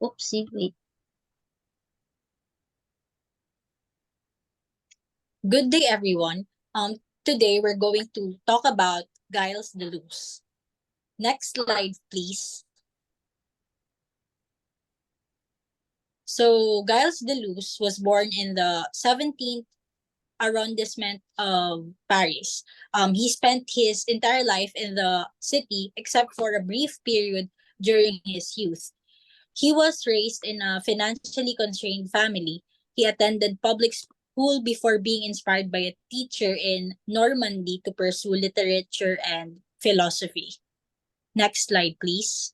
Oopsie, wait. Good day, everyone. Today we're going to talk about Giles Deleuze. Next slide, please. So, Giles Deleuze was born in the 17th arrondissement of Paris. He spent his entire life in the city except for a brief period during his youth. He was raised in a financially constrained family. He attended public school before being inspired by a teacher in Normandy to pursue literature and philosophy. Next slide, please.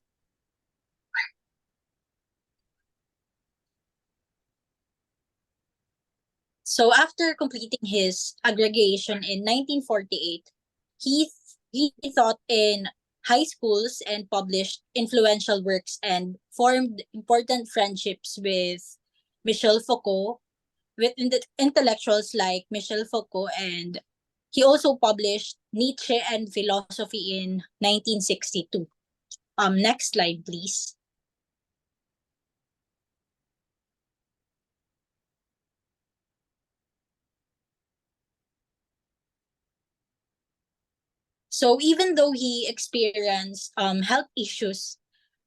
So after completing his aggregation in 1948, he he taught in high schools and published influential works and formed important friendships with Michel Foucault, with intellectuals like Michel Foucault, and he also published Nietzsche and Philosophy in 1962. Next slide, please. So even though he experienced health issues,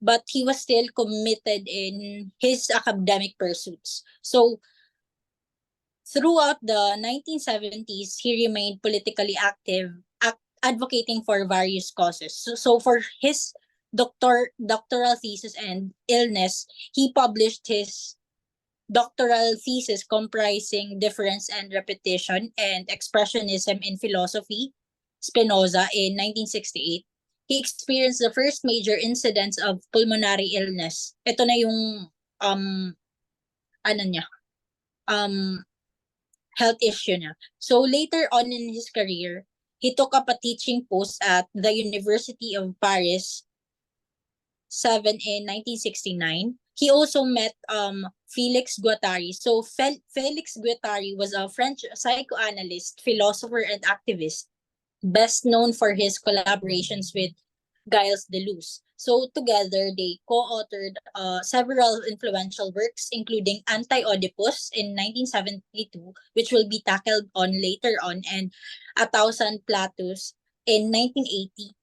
but he was still committed in his academic pursuits. So throughout the 1970s, he remained politically active, advocating for various causes. So for his doctoral thesis and illness, he published his doctoral thesis comprising difference and repetition and expressionism in philosophy, Spinoza, in 1968. He experienced the first major incidents of pulmonary illness. Ito na yung um ano niya, um health issue niya. So later on in his career, he took up a teaching post at the University of Paris 7 in 1969. He also met Felix Guattari. So Felix Guattari was a French psychoanalyst, philosopher, and activist, best known for his collaborations with Giles Deleuze. So together, they co-authored several influential works, including Anti-Oedipus in 1972, which will be tackled on later on, and A Thousand Platus in 1980,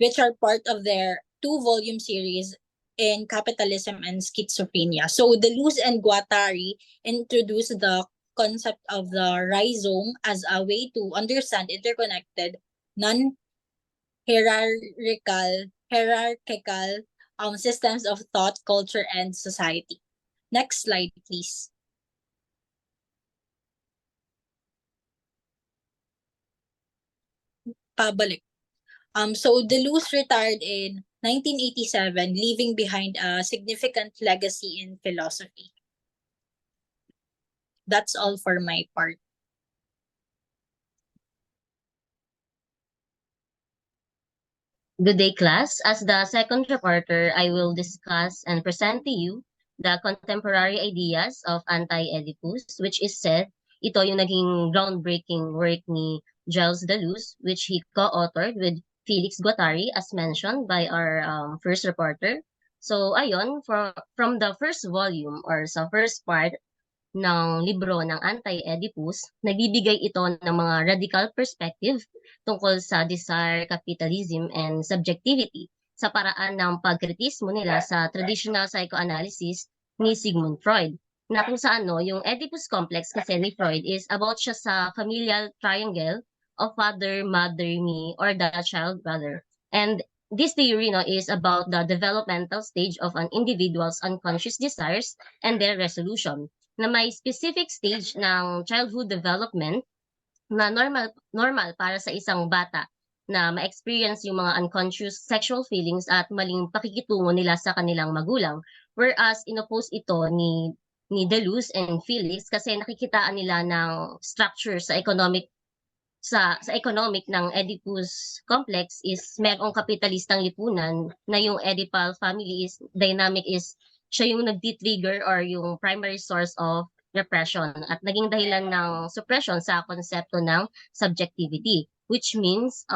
which are part of their two-volume series in Capitalism and Schizophrenia. So Deleuze and Guattari introduced the concept of the rhizome as a way to understand interconnected, non-hierarchical systems of thought, culture, and society. Next slide, please. Pabalik. So Deleuze retired in 1987, leaving behind a significant legacy in philosophy. That's all for my part. Good day, class. As the second reporter, I will discuss and present to you the contemporary ideas of anti-Oedipus, which is said, ito yung naging groundbreaking work ni Gilles Deleuze, which he co-authored with Felix Guattari, as mentioned by our first reporter. So, ayon, from the first volume or sa first part ng libro ng Anti-Oedipus, nagbibigay ito ng mga radical perspective tungkol sa desire, capitalism, and subjectivity sa paraan ng pagkritismo nila sa traditional psychoanalysis ni Sigmund Freud. Na kung saan yung Oedipus complex kasi ni Freud is about siya sa familial triangle of father, mother, me, or the child brother. And this theory is about the developmental stage of an individual's unconscious desires and their resolution na may specific stage ng childhood development na normal para sa isang bata na ma-experience yung mga unconscious sexual feelings at maling pakikitungo nila sa kanilang magulang. Whereas inopose ito ni Deleuze and Felix kasi nakikitaan nila ng structure sa economic ng Oedipus complex is merong kapitalistang lipunan na yung Oedipal family is dynamic is siya yung nagti-trigger or yung primary source of repression at naging dahilan ng suppression sa konsepto ng subjectivity, which means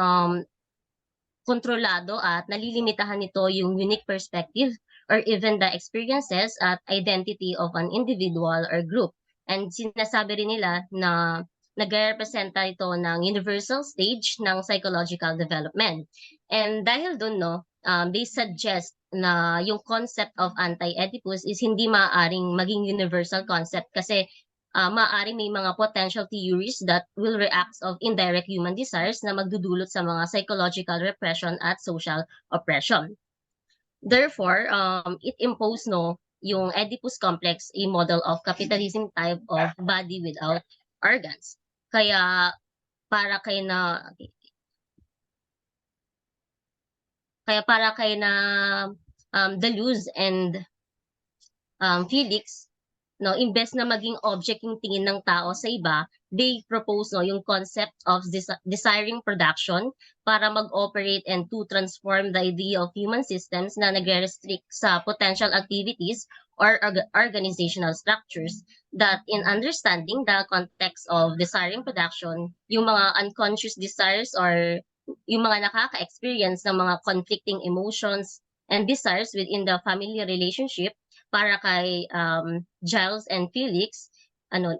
kontrolado at nalilimitahan nito yung unique perspective or even the experiences at identity of an individual or group. And sinasabi rin nila na nagre-representa ito ng universal stage ng psychological development. And dahil dun, no, they suggest na yung concept of anti-Oedipus is hindi maaaring maging universal concept kasi maaaring may mga potential theories that will react of indirect human desires na magdudulot sa mga psychological repression at social oppression. Therefore, it imposed yung Oedipus complex a model of capitalism type of body without organs. Kaya para kay na Deleuze and Felix, no, imbes na maging object yung tingin ng tao sa iba, they propose yung concept of desiring production para mag-operate and to transform the idea of human systems na nagre-restrict sa potential activities or organizational structures that in understanding the context of desiring production, yung mga unconscious desires or yung mga nakaka-experience ng mga conflicting emotions and desires within the family relationship para kay Giles and Felix,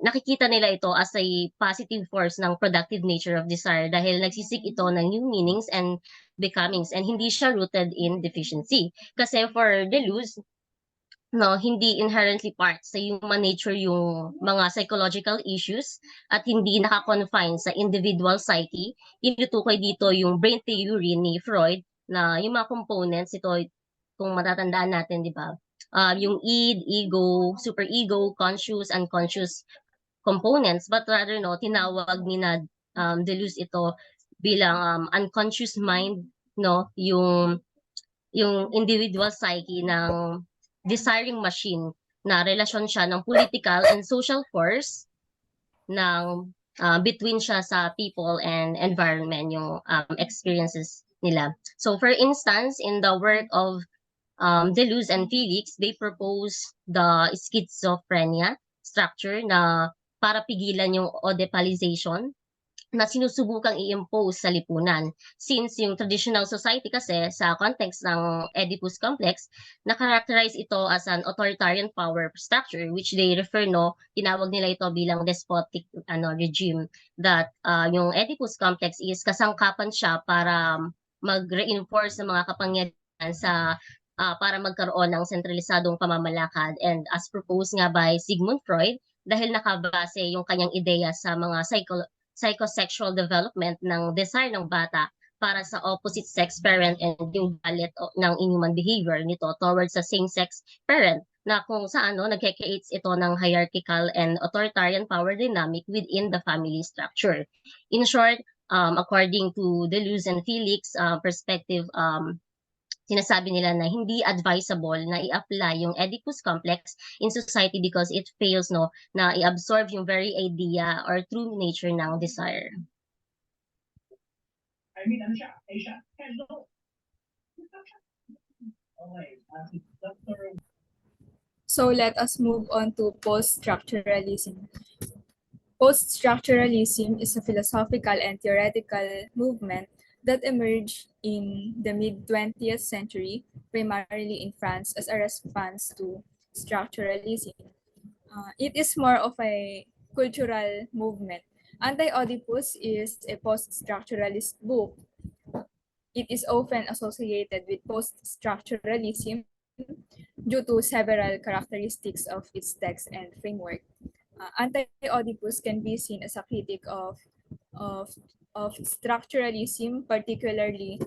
nakikita nila ito as a positive force ng productive nature of desire dahil nagsisik ito ng new meanings and becomings and hindi siya rooted in deficiency. Kasi for Deleuze, no, hindi inherently part sa human nature yung mga psychological issues at hindi naka-confine sa individual psyche. Tinutukoy dito yung brain theory ni Freud na yung mga components ito, kung matatandaan natin, di ba? Yung id, ego, superego, conscious, unconscious components, but rather no, tinawag ni na Deleuze ito bilang unconscious mind, no, yung individual psyche ng desiring machine na relasyon siya ng political and social force ng between siya sa people and environment, yung experiences nila. So for instance, in the work of Deleuze and Felix, they propose the schizophrenia structure na para pigilan yung Oedipalization na sinusubukang i-impose sa lipunan. Since yung traditional society kasi sa context ng Oedipus complex, na-characterize ito as an authoritarian power structure which they refer, no, tinawag nila ito bilang despotic regime, that yung Oedipus complex is kasangkapan siya para mag-reinforce ng mga kapangyarihan sa para magkaroon ng sentralisadong pamamalakad, and as proposed nga by Sigmund Freud dahil nakabase yung kanyang ideya sa mga psychosexual development ng desire ng bata para sa opposite sex parent and yung galit ng inhuman behavior nito towards sa same-sex parent na kung saan nagke-creates ito ng hierarchical and authoritarian power dynamic within the family structure. In short, according to Deleuze and Felix perspective, sinasabi nila na hindi advisable na i-apply yung Oedipus complex in society because it fails na i-absorb yung very idea or true nature ng desire. So let us move on to post-structuralism. Post-structuralism is a philosophical and theoretical movement that emerged in the mid-20th century, primarily in France, as a response to structuralism. It is more of a cultural movement. Anti-Oedipus is a post-structuralist book. It is often associated with post-structuralism due to several characteristics of its text and framework. Anti-Oedipus can be seen as a critic of structuralism, particularly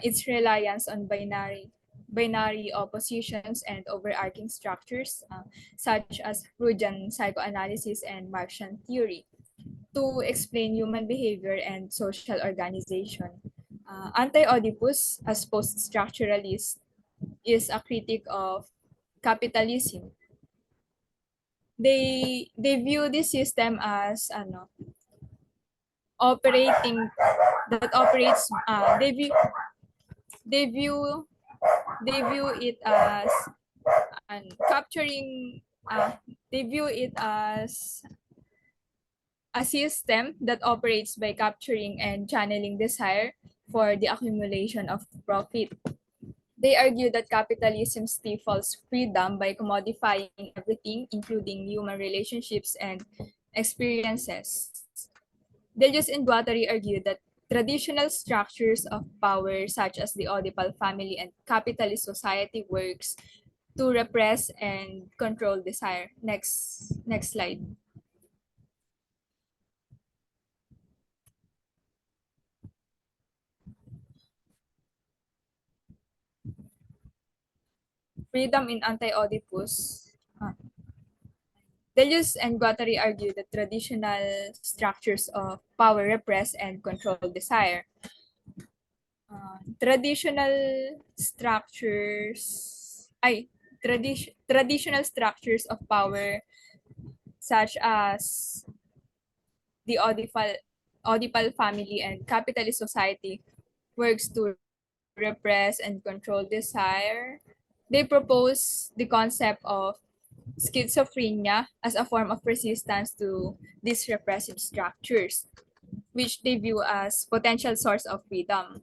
its reliance on binary oppositions and overarching structures, such as Freudian psychoanalysis and Marxian theory, to explain human behavior and social organization. Anti-Oedipus, as post-structuralist, is a critic of capitalism. They view this system as operating that operates they view it as capturing they view it as a system that operates by capturing and channeling desire for the accumulation of profit. They argue that capitalism stifles freedom by commodifying everything, including human relationships and experiences. Deleuze and Guattari argue that traditional structures of power, such as the Oedipal family and capitalist society, works to repress and control desire. Next slide. Freedom in Anti-Oedipus. Deleuze and Guattari argue that traditional structures of power repress and control desire. Traditional structures traditional structures of power such as the Oedipal family and capitalist society works to repress and control desire. They propose the concept of schizophrenia as a form of resistance to these repressive structures, which they view as potential source of freedom.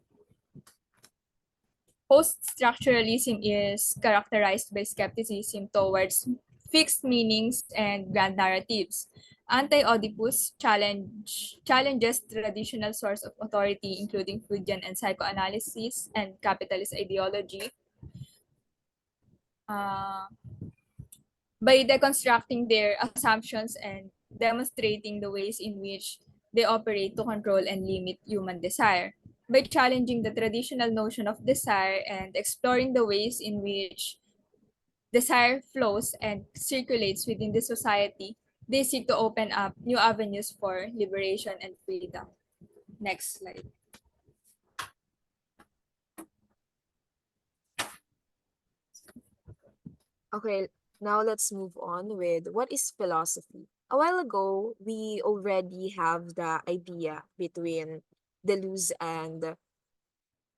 Post-structuralism is characterized by skepticism towards fixed meanings and grand narratives. Anti-Oedipus challenges traditional source of authority, including Freudian and psychoanalysis and capitalist ideology, uh, by deconstructing their assumptions and demonstrating the ways in which they operate to control and limit human desire. By challenging the traditional notion of desire and exploring the ways in which desire flows and circulates within the society, they seek to open up new avenues for liberation and freedom. Next slide. Okay, now let's move on with what is philosophy. A while ago, we already have the idea between Deleuze and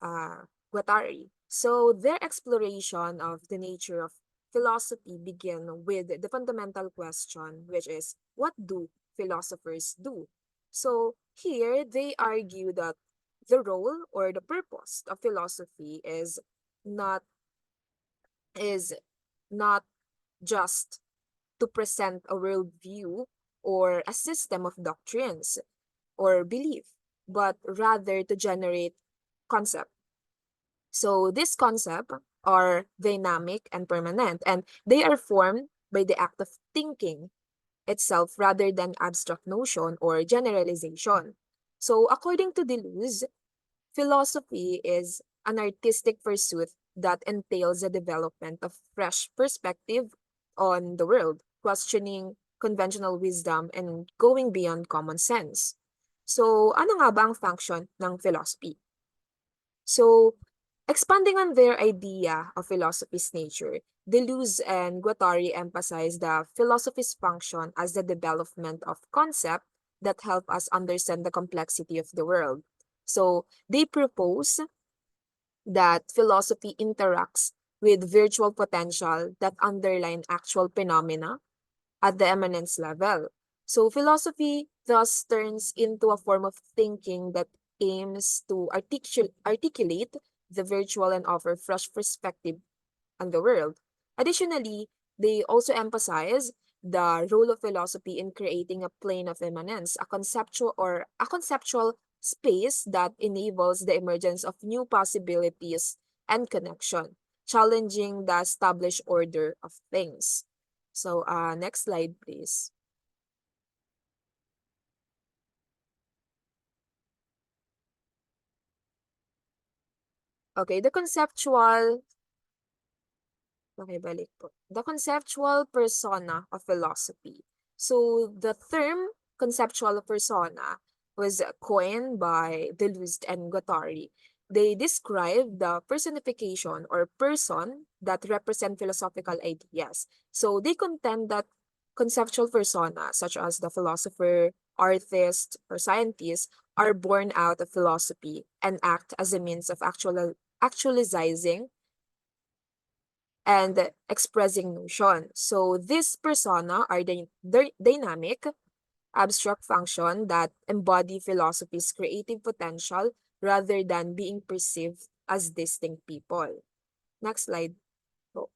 Guattari. So their exploration of the nature of philosophy begin with the fundamental question, which is, what do philosophers do? So here they argue that the role or the purpose of philosophy not is not just to present a worldview or a system of doctrines or belief, but rather to generate concept. So this concept are dynamic and permanent, and they are formed by the act of thinking itself rather than abstract notion or generalization. So according to Deleuze, philosophy is an artistic pursuit that entails the development of fresh perspective on the world, questioning conventional wisdom and going beyond common sense. So, ano nga ba ang function ng philosophy? So, expanding on their idea of philosophy's nature, Deleuze and Guattari emphasize the philosophy's function as the development of concepts that help us understand the complexity of the world. So, they propose that philosophy interacts with virtual potential that underline actual phenomena at the eminence level. So philosophy thus turns into a form of thinking that aims to articulate the virtual and offer fresh perspective on the world. Additionally, they also emphasize the role of philosophy in creating a plane of immanence, a conceptual space that enables the emergence of new possibilities and connection, challenging the established order of things. So, next slide, please. Okay, balik po. The conceptual persona of philosophy. So, the term conceptual persona was coined by Deleuze and Guattari. They describe the personification or person that represent philosophical ideas. So, they contend that conceptual persona, such as the philosopher, artist, or scientist, are born out of philosophy and act as a means of actualizing and expressing notion. So these persona are the dynamic, abstract function that embody philosophy's creative potential rather than being perceived as distinct people. Next slide. po.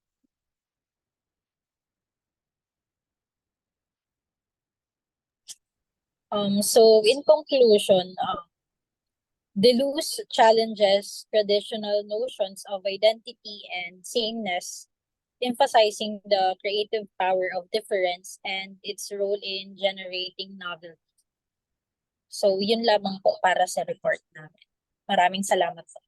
So in conclusion, Deleuze challenges traditional notions of identity and sameness, emphasizing the creative power of difference and its role in generating novelty. So, yun lamang po para sa report namin. Maraming salamat po.